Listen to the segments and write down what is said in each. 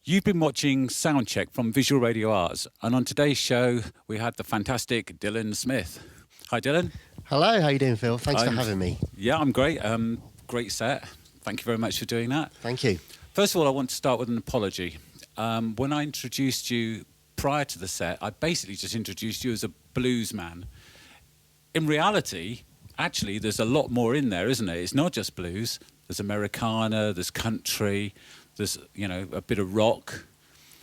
You've been watching Soundcheck from Visual Radio Arts, and on today's show we had the fantastic Dylan Smith. Hi, Dylan. Hello, how you doing, Phil? Thanks for having me. Yeah, I'm great. Great set. Thank you very much for doing that. Thank you. First of all, I want to start with an apology. When I introduced you prior to the set, I basically just introduced you as a blues man. In reality, actually, there's a lot more in there, isn't it? It's not just blues. There's Americana, there's country, there's, a bit of rock.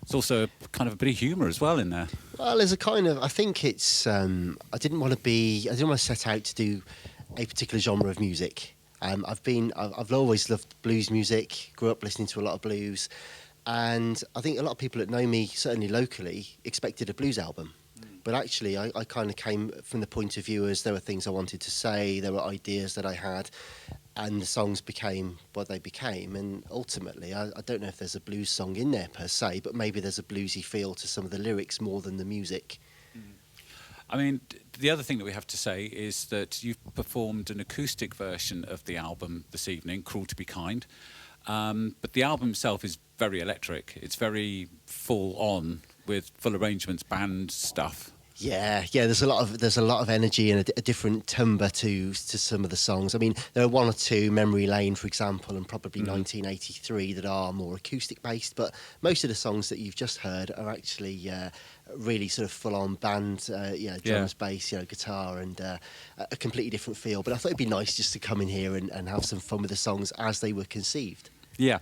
There's also kind of a bit of humour as well in there. Well, there's a kind of, I think it's, I didn't want to set out to do a particular genre of music. I've always loved blues music, grew up listening to a lot of blues, and I think a lot of people that know me, certainly locally, expected a blues album. But actually, I kind of came from the point of view as there were things I wanted to say, there were ideas that I had, and the songs became what they became. And ultimately, I don't know if there's a blues song in there per se, but maybe there's a bluesy feel to some of the lyrics more than the music. I mean, the other thing that we have to say is that you've performed an acoustic version of the album this evening, Cruel to Be Kind. But the album itself is very electric. It's very full on with full arrangements, band stuff. Yeah. There's a lot of energy and a different timbre to some of the songs. I mean, there are one or two, Memory Lane, for example, and probably 1983 that are more acoustic based. But most of the songs that you've just heard are actually really sort of full on band, drums, bass, guitar, and a completely different feel. But I thought it'd be nice just to come in here and have some fun with the songs as they were conceived. Yeah.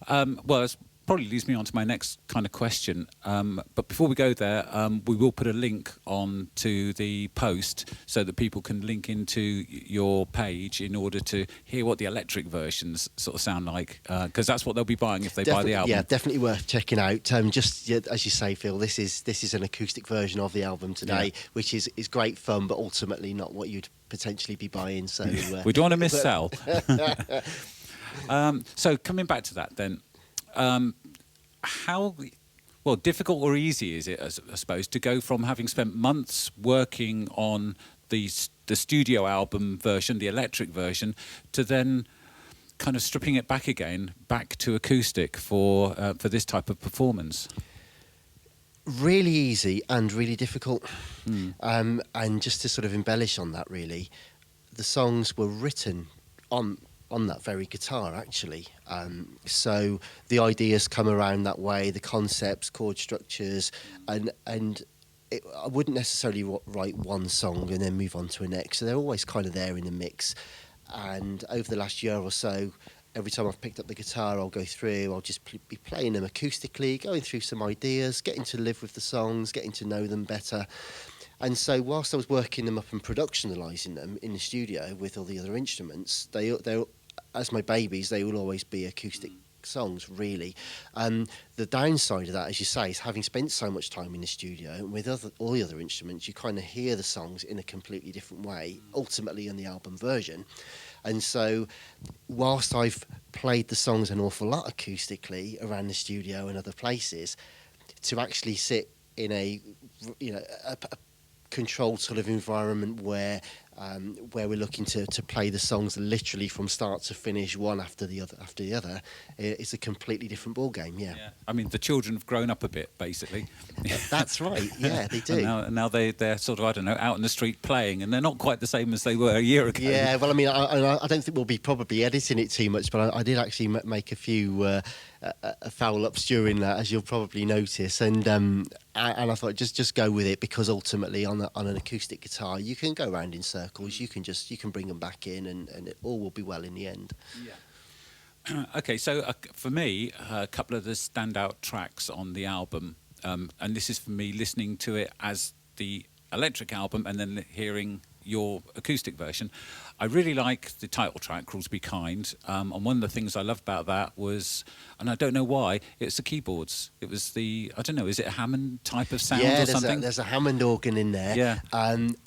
Well, it's probably leads me on to my next kind of question. But before we go there, we will put a link on to the post so that people can link into your page in order to hear what the electric versions sort of sound like, because that's what they'll be buying if they buy the album. Yeah, definitely worth checking out. Just as you say, Phil, this is an acoustic version of the album today, which is great fun, but ultimately not what you'd potentially be buying. So we don't want to miss-sell. So coming back to that then, how difficult or easy is it, I suppose, to go from having spent months working on the studio album version, the electric version, to then kind of stripping it back again, back to acoustic for this type of performance? Really easy and really difficult. And just to sort of embellish on that, really, the songs were written on that very guitar, actually. So the ideas come around that way, the concepts, chord structures, and I wouldn't necessarily write one song and then move on to a next. So they're always kind of there in the mix. And over the last year or so, every time I've picked up the guitar, I'll go through, I'll just be playing them acoustically, going through some ideas, getting to live with the songs, getting to know them better. And so whilst I was working them up and productionalising them in the studio with all the other instruments, they as my babies, they will always be acoustic songs, really. The downside of that, as you say, is having spent so much time in the studio and with all the other instruments, you kind of hear the songs in a completely different way, ultimately in the album version. And so whilst I've played the songs an awful lot acoustically around the studio and other places, to actually sit in a controlled sort of environment where we're looking to play the songs literally from start to finish, one after the other, it's a completely different ball game. Yeah. I mean, the children have grown up a bit, basically. That's right. Yeah, they do. And now they're sort of, I don't know, out in the street playing, and they're not quite the same as they were a year ago. Yeah. Well, I mean, I don't think we'll be probably editing it too much, but I did actually make a few foul ups during that, as you'll probably notice, and I thought just go with it, because ultimately on an acoustic guitar you can go around in circles, you can bring them back in, and it all will be well in the end. Yeah. Okay, so for me, a couple of the standout tracks on the album, and this is for me listening to it as the electric album and then hearing your acoustic version. I really like the title track, Cruel to Be Kind, and one of the things I loved about that was, and I don't know why, it's the keyboards. It was I don't know, is it a Hammond type of sound or something? There's a Hammond organ in there. Yeah.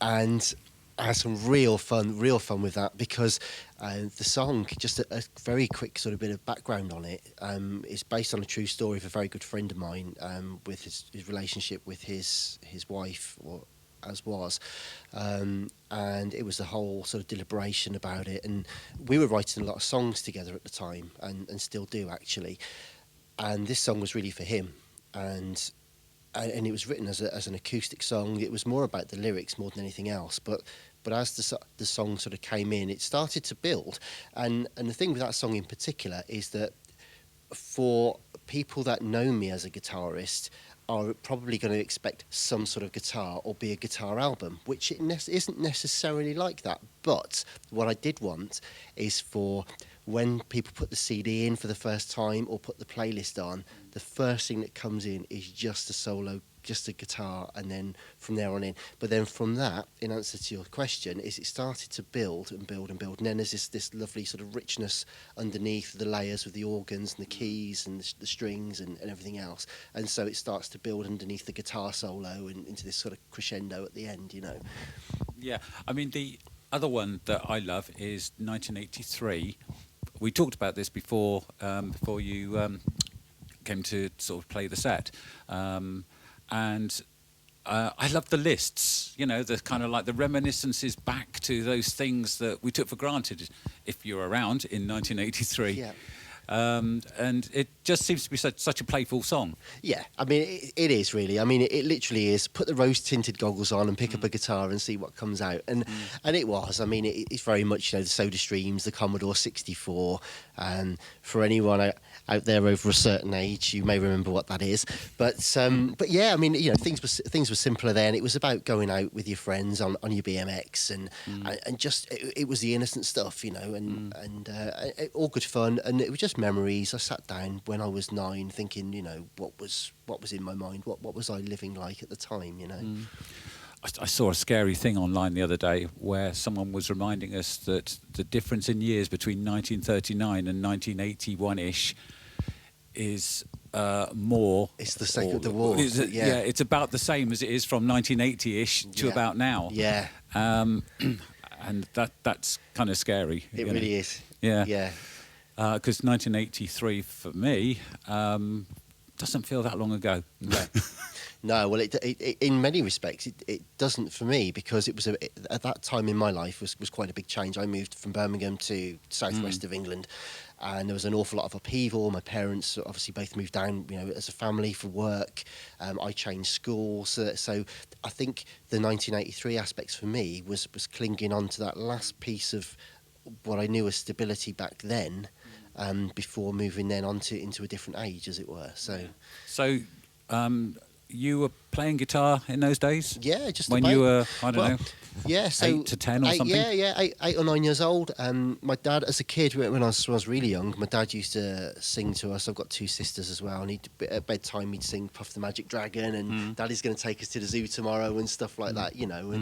And I had some real fun with that, because the song, just a very quick sort of bit of background on it, is based on a true story of a very good friend of mine, with his relationship with his wife, or as was, and it was the whole sort of deliberation about it, and we were writing a lot of songs together at the time, and still do, actually. and this song was really for him, and it was written as an acoustic song. It was more about the lyrics more than anything else, but as the song sort of came in, it started to build, and the thing with that song in particular is that for people that know me as a guitarist are probably going to expect some sort of guitar or be a guitar album, which isn't necessarily like that. But what I did want is for when people put the CD in for the first time or put the playlist on, the first thing that comes in is just a solo, just a guitar, and then from there on in. But then from that, in answer to your question, is it started to build and build and build, and then there's this lovely sort of richness underneath the layers with the organs and the keys and the strings and everything else, and so it starts to build underneath the guitar solo and into this sort of crescendo at the end, you know. Yeah, I mean, the other one that I love is 1983. We talked about this before you came to sort of play the set, and I love the lists. You know, the kind of like the reminiscences back to those things that we took for granted if you're around in 1983. Yeah. And it just seems to be such a playful song. Yeah, I mean, it is really. I mean, it literally is. Put the rose-tinted goggles on and pick up a guitar and see what comes out. And it was. I mean, it's very much, you know, the Soda Streams, the Commodore 64. And for anyone out there over a certain age, you may remember what that is. But yeah, I mean, you know, things were simpler then. It was about going out with your friends on your BMX and just it was the innocent stuff, you know, and all good fun. And it was just memories. I sat down when I was 9 thinking, you know, what was in my mind, what was I living like at the time, you know. I saw a scary thing online the other day where someone was reminding us that the difference in years between 1939 and 1981-ish is more. It's the second the war. Yeah, it's about the same as it is from 1980-ish to about now. Yeah. And that's kind of scary. It really is. Yeah. Yeah. Because 1983 for me doesn't feel that long ago. No. No, well, it in many respects it doesn't for me, because it was at that time in my life was quite a big change. I moved from Birmingham to southwest of England, and there was an awful lot of upheaval. My parents obviously both moved down, you know, as a family for work. I changed schools, so I think the 1983 aspects for me was clinging on to that last piece of what I knew as stability back then, before moving then into a different age, as it were. So. You were playing guitar in those days? Yeah, just when about. you were, I don't know, yeah, so 8 to 10 or something? Yeah, 8 or 9 years old. My dad, as a kid, when I was really young, my dad used to sing to us. I've got 2 sisters as well, and at bedtime he'd sing Puff the Magic Dragon and Daddy's going to take us to the zoo tomorrow and stuff like that, you know.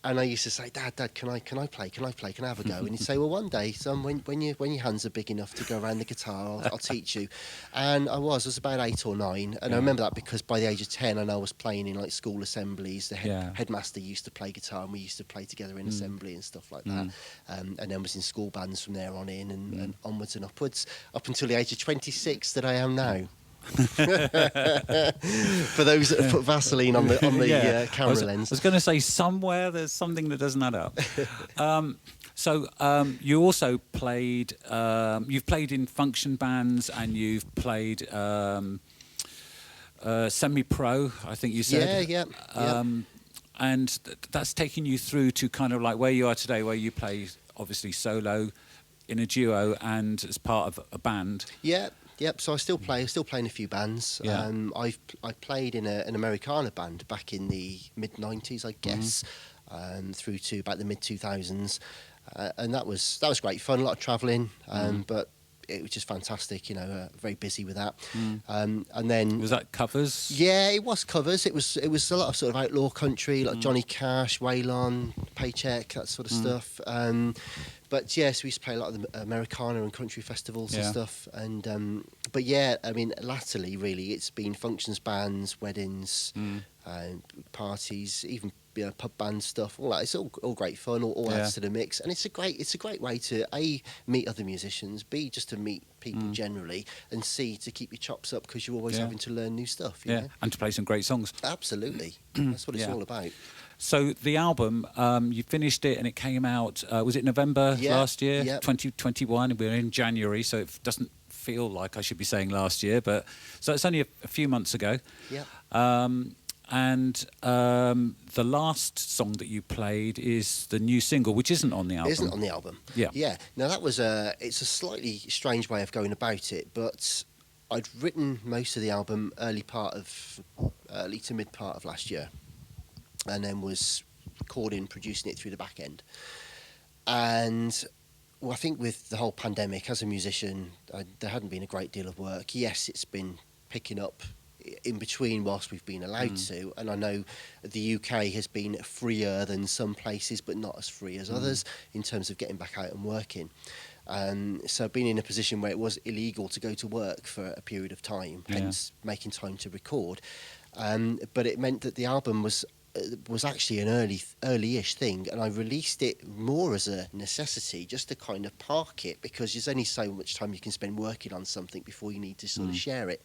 And I used to say, Dad, can I play? Can I have a go? And he'd say, well, one day, son, when your hands are big enough to go around the guitar, I'll teach you. And I was about 8 or 9, and I remember that because by the age of 10, I was playing in like school assemblies. The headmaster used to play guitar, and we used to play together in assembly and stuff like that. And then was in school bands from there on in, and onwards and upwards, up until the age of 26 that I am now. For those that put Vaseline on the camera lens. I was going to say somewhere there's something that doesn't add up. So you also played. You've played in function bands, and you've played semi-pro. I think you said. Yeah. And that's taken you through to kind of like where you are today, where you play obviously solo, in a duo, and as part of a band. Yeah. Yep, so I still play in a few bands. Yeah. I played in an Americana band back in the mid-90s, I guess, through to about the mid-2000s. And that was great fun, a lot of travelling, but it was just fantastic, you know, very busy with that. And then... Was that covers? Yeah, it was covers. It was a lot of sort of outlaw country, like Johnny Cash, Waylon, Paycheck, that sort of stuff. But yes, we used to play a lot of the Americana and country festivals and stuff. And but yeah, I mean, latterly, really, it's been functions, bands, weddings, parties, even pub band stuff. All that. It's all great fun. All adds to the mix, and it's a great way to A, meet other musicians, B, just to meet people generally, and C, to keep your chops up, because you're always having to learn new stuff. You know? And to play some great songs. Absolutely, that's what it's all about. So the album, you finished it and it came out, was it November last year? 2021, we're in January, so it doesn't feel like I should be saying last year, but so it's only a few months ago. Yeah. The last song that you played is the new single, which isn't on the album. Isn't on the album. Yeah. Yeah. Now that was it's a slightly strange way of going about it, but I'd written most of the album early to mid part of last year, and then was recording, producing it through the back end. And well, I think with the whole pandemic, as a musician, there hadn't been a great deal of work. Yes, it's been picking up in between whilst we've been allowed to, and I know the UK has been freer than some places, but not as free as others in terms of getting back out and working. So being in a position where it was illegal to go to work for a period of time, hence making time to record. But it meant that the album was actually an early-ish thing, and I released it more as a necessity, just to kind of park it, because there's only so much time you can spend working on something before you need to sort of share it.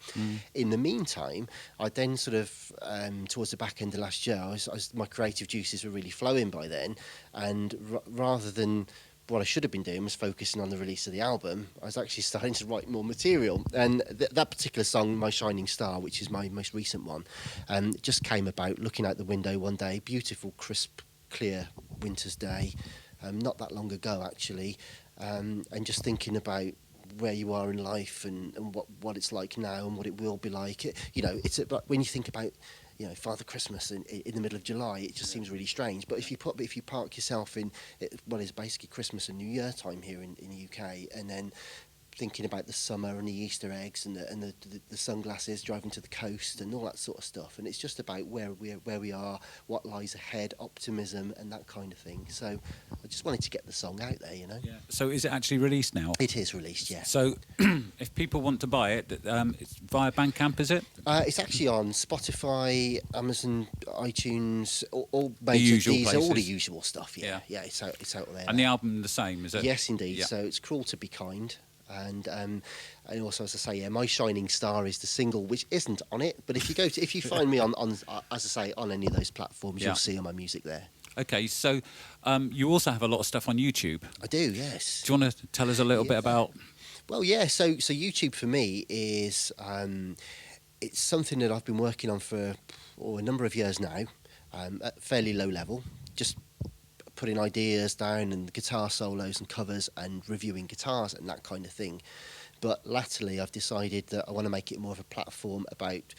In the meantime, I then sort of towards the back end of last year, my creative juices were really flowing by then, and rather than what I should have been doing was focusing on the release of the album, I was actually starting to write more material. And that particular song, My Shining Star, which is my most recent one, just came about looking out the window one day, beautiful, crisp, clear winter's day, not that long ago actually, and just thinking about where you are in life and what it's like now and what it will be like. It's about, when you think about Father Christmas in the middle of July, it just seems really strange. But if you park yourself in what is basically Christmas and New Year time here in the UK, and then thinking about the summer and the Easter eggs and the sunglasses, driving to the coast and all that sort of stuff, and it's just about where we are, what lies ahead, optimism and that kind of thing. So I just wanted to get the song out there, Yeah. So is it actually released now? It is released, yeah. So if people want to buy it, it's via Bandcamp, is it? It's actually on Spotify, Amazon, iTunes, all the usual these, places. All the usual stuff. Yeah, it's out there. And the album the same, is it? Yes, indeed. Yeah. So it's Cruel to Be Kind. And also, as I say, My Shining Star is the single, which isn't on it. But if you find me on as I say, on any of those platforms, you'll see all my music there. Okay, so you also have a lot of stuff on YouTube. I do, yes. Do you want to tell us a little bit about? Well, yeah. So YouTube for me is it's something that I've been working on for a number of years now, at fairly low level, just putting ideas down and guitar solos and covers and reviewing guitars and that kind of thing. But latterly I've decided that I want to make it more of a platform about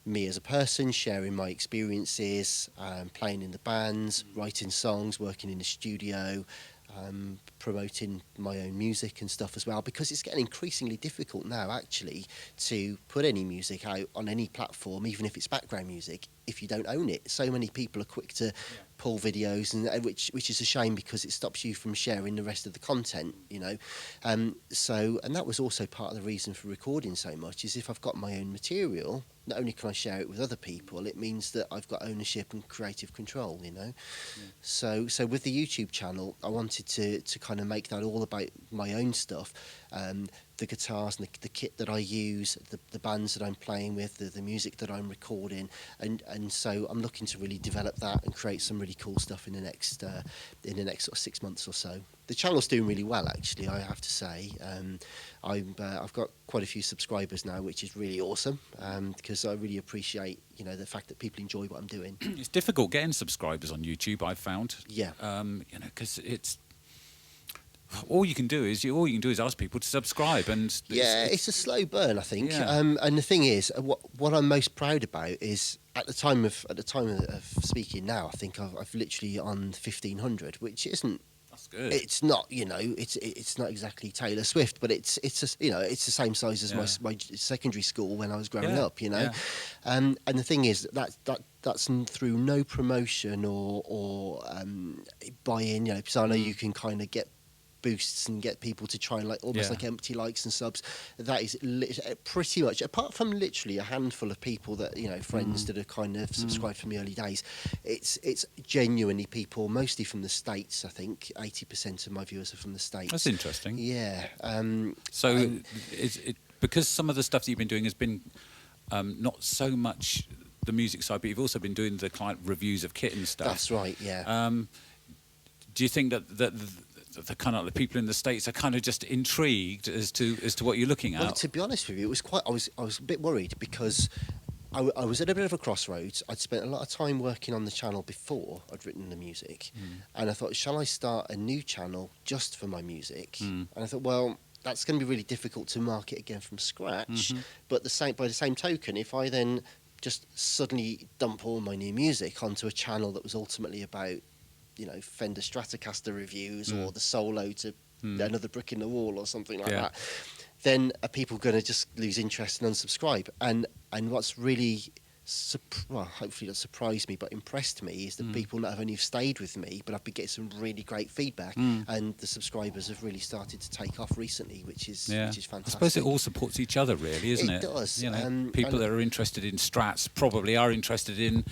me as a person, sharing my experiences, playing in the bands, writing songs, working in the studio, promoting my own music and stuff as well, because it's getting increasingly difficult now actually to put any music out on any platform, even if it's background music, if you don't own it. So many people are quick to pull videos, and which is a shame, because it stops you from sharing the rest of the content, and that was also part of the reason for recording so much, is if I've got my own material, not only can I share it with other people, it means that I've got ownership and creative control, So with the YouTube channel, I wanted to kind of make that all about my own stuff, the guitars and the kit that I use, the bands that I'm playing with, the music that I'm recording, and so I'm looking to really develop that and create some really cool stuff in the next sort of 6 months or so. The channel's doing really well, actually, I have to say. I've got quite a few subscribers now, which is really awesome, because I really appreciate the fact that people enjoy what I'm doing. It's difficult getting subscribers on YouTube, I've found. Yeah. Because it's all you can do is ask people to subscribe, and it's a slow burn, I think. Yeah. And the thing is, what I'm most proud about is at the time of speaking now, I think I've literally on 1,500, which isn't. That's good. It's not, it's not exactly Taylor Swift, but it's the same size as my secondary school when I was growing up, Yeah. And the thing is that's through no promotion or buy-in, because I know you can kind of get boosts and get people to try and like empty likes and subs. That is pretty much, apart from literally a handful of people that friends that have kind of subscribed from the early days, it's genuinely people, mostly from the States. I think 80% of my viewers are from the States. That's interesting. Yeah. Is it because some of the stuff that you've been doing has been not so much the music side, but you've also been doing the client reviews of kit and stuff. That's right. Yeah. Do you think that the kind of the people in the States are kind of just intrigued as to what you're looking at. Well, to be honest with you, it was quite. I was a bit worried because I was at a bit of a crossroads. I'd spent a lot of time working on the channel before I'd written the music, and I thought, shall I start a new channel just for my music? And I thought, well, that's going to be really difficult to market again from scratch. But by the same token, if I then just suddenly dump all my new music onto a channel that was ultimately about, Fender Stratocaster reviews or the solo to another brick in the wall or something like that, then are people going to just lose interest and unsubscribe? And what's really, hopefully not surprised me, but impressed me is that people not only have stayed with me, but I've been getting some really great feedback, and the subscribers have really started to take off recently, which is fantastic. I suppose it all supports each other, really, isn't it? It does. People that are interested in Strats probably are interested in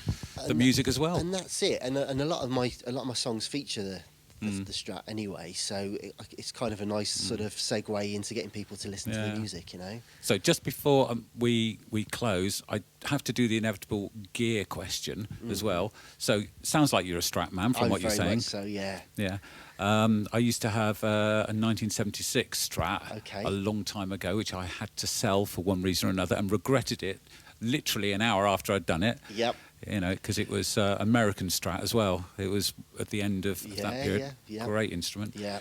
the music as well. And that's it. And a lot of my songs feature the Strat anyway, so it's kind of a nice sort of segue into getting people to listen to the music, So just before we close, I have to do the inevitable gear question as well. So sounds like you're a Strat man from what you're saying. Much so, yeah. Yeah. I used to have a 1976 Strat a long time ago, which I had to sell for one reason or another, and regretted it literally an hour after I'd done it. Yep. Because it was American Strat as well. It was at the end of that period. Yeah. Great instrument. Yeah.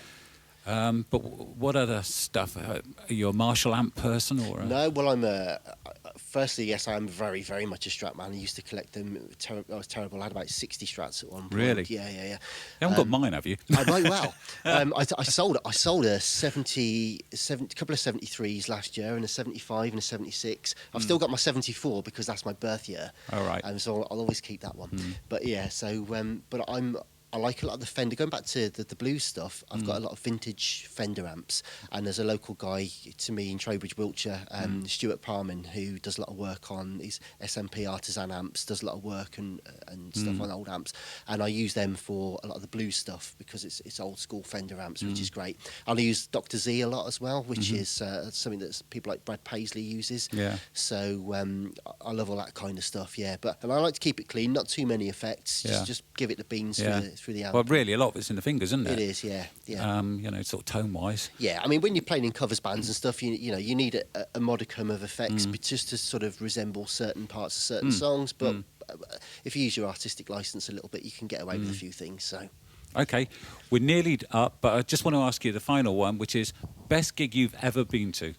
But what other stuff? Are you a Marshall amp person or? No, well, firstly, yes, I am very, very much a Strat man. I used to collect them. I was terrible. I had about 60 Strats at one point. Really? Yeah. You haven't got mine, have you? I might well. I sold a couple of 73s last year, and a 75 and a 76. I've still got my 74 because that's my birth year. All right. So I'll always keep that one. But yeah, so but I like a lot of the Fender. Going back to the blues stuff, I've got a lot of vintage Fender amps, and there's a local guy to me in Trowbridge, Wiltshire, Stuart Parman, who does a lot of work on these SMP artisan amps, does a lot of work and stuff on old amps, and I use them for a lot of the blues stuff because it's old school Fender amps, which is great. I'll use Dr. Z a lot as well, which is something that people like Brad Paisley uses. Yeah. So I love all that kind of stuff. Yeah, and I like to keep it clean, not too many effects. Just give it the beans through the album. Well, really, a lot of it's in the fingers, isn't it? It is, yeah. Sort of tone-wise. Yeah, I mean, when you're playing in covers bands and stuff, you need a modicum of effects, but just to sort of resemble certain parts of certain songs. But if you use your artistic license a little bit, you can get away with a few things. So. Okay, we're nearly up, but I just want to ask you the final one, which is best gig you've ever been to.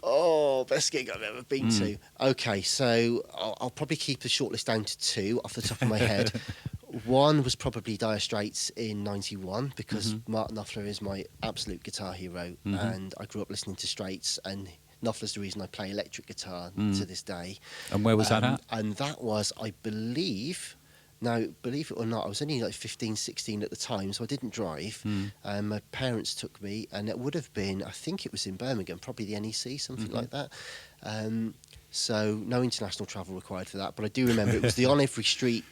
Oh, best gig I've ever been to. Okay, so I'll probably keep the shortlist down to 2 off the top of my head. One was probably Dire Straits in '91 because Martin Knopfler is my absolute guitar hero, and I grew up listening to Straits, and Knopfler's the reason I play electric guitar to this day. And where was that at? And that was, I believe... Now, believe it or not, I was only like 15, 16 at the time, so I didn't drive. My parents took me, and it would have been, I think it was in Birmingham, probably the NEC, something like that. So no international travel required for that, but I do remember it was the On Every Street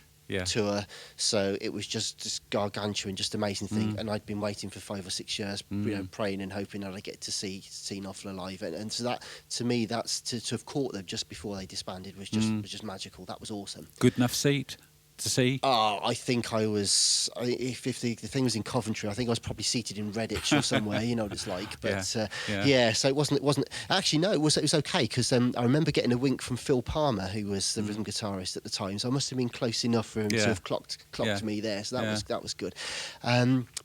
tour, so it was just gargantuan, just amazing thing. And I'd been waiting for 5 or 6 years, praying and hoping that I'd get to see Knopfler live. And so that, to me, that's to have caught them just before they disbanded was just magical. That was awesome. Good enough seat to see? Oh, I think I was. If the thing was in Coventry, I think I was probably seated in Redditch or somewhere. You know what it's like. But so it wasn't. Actually, no, it was okay because I remember getting a wink from Phil Palmer, who was the rhythm guitarist at the time. So I must have been close enough for him to have clocked me there. So that was good.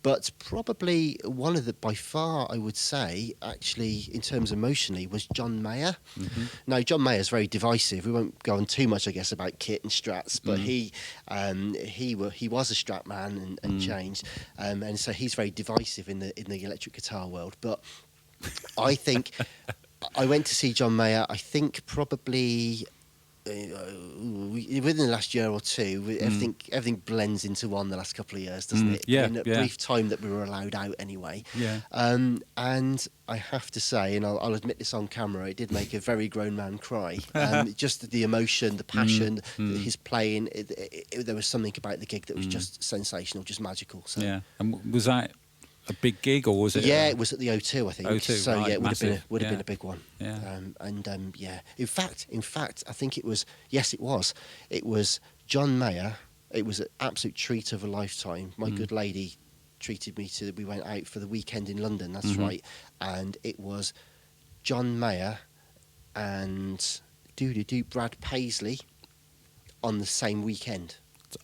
But probably one of the, by far, I would say, actually, in terms emotionally, was John Mayer. Now, John Mayer's very divisive. We won't go on too much, I guess, about kit and strats, but he was a Strat man and changed, and so he's very divisive in the electric guitar world. But I think I went to see John Mayer. I think probably within the last year or two, everything blends into one the last couple of years, doesn't it? In a brief time that we were allowed out anyway. And I have to say, and I'll admit this on camera, it did make a very grown man cry. Just the emotion, the passion, his playing. There was something about the gig that was just sensational, just magical. So. Yeah, and was that a big gig or was it? Yeah, it was at the O2, I think. O2, so right, it would have been a big one. Yeah. In fact, I think it was. Yes, it was. It was John Mayer. It was an absolute treat of a lifetime. My good lady treated me to. We went out for the weekend in London. That's right, and it was John Mayer and Brad Paisley on the same weekend.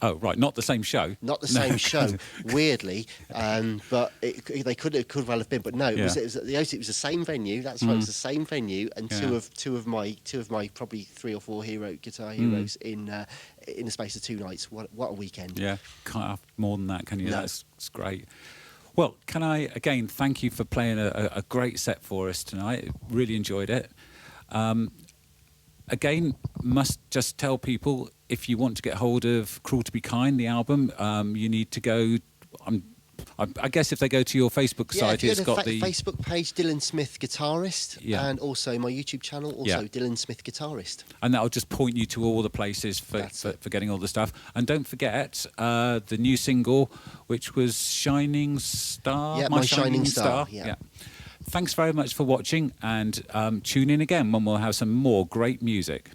Oh, right, not the same show. Not the same show, weirdly, but they could well have been. But no, it was at the Acoustic. It was the same venue. That's right, it was the same venue, and two of my probably 3 or 4 guitar heroes in the space of 2 nights. What a weekend! Yeah, can't have more than that, can you? No. That's great. Well, can I again thank you for playing a great set for us tonight? Really enjoyed it. Again, must just tell people, if you want to get hold of Cruel to Be Kind, the album, you need to go. I guess if they go to your Facebook site, it's got the Facebook page, Dylan Smith Guitarist, and also my YouTube channel, Dylan Smith Guitarist. And that'll just point you to all the places for getting all the stuff. And don't forget the new single, which was Shining Star. Yeah, My Shining Star. Yeah. Thanks very much for watching, and tune in again when we'll have some more great music.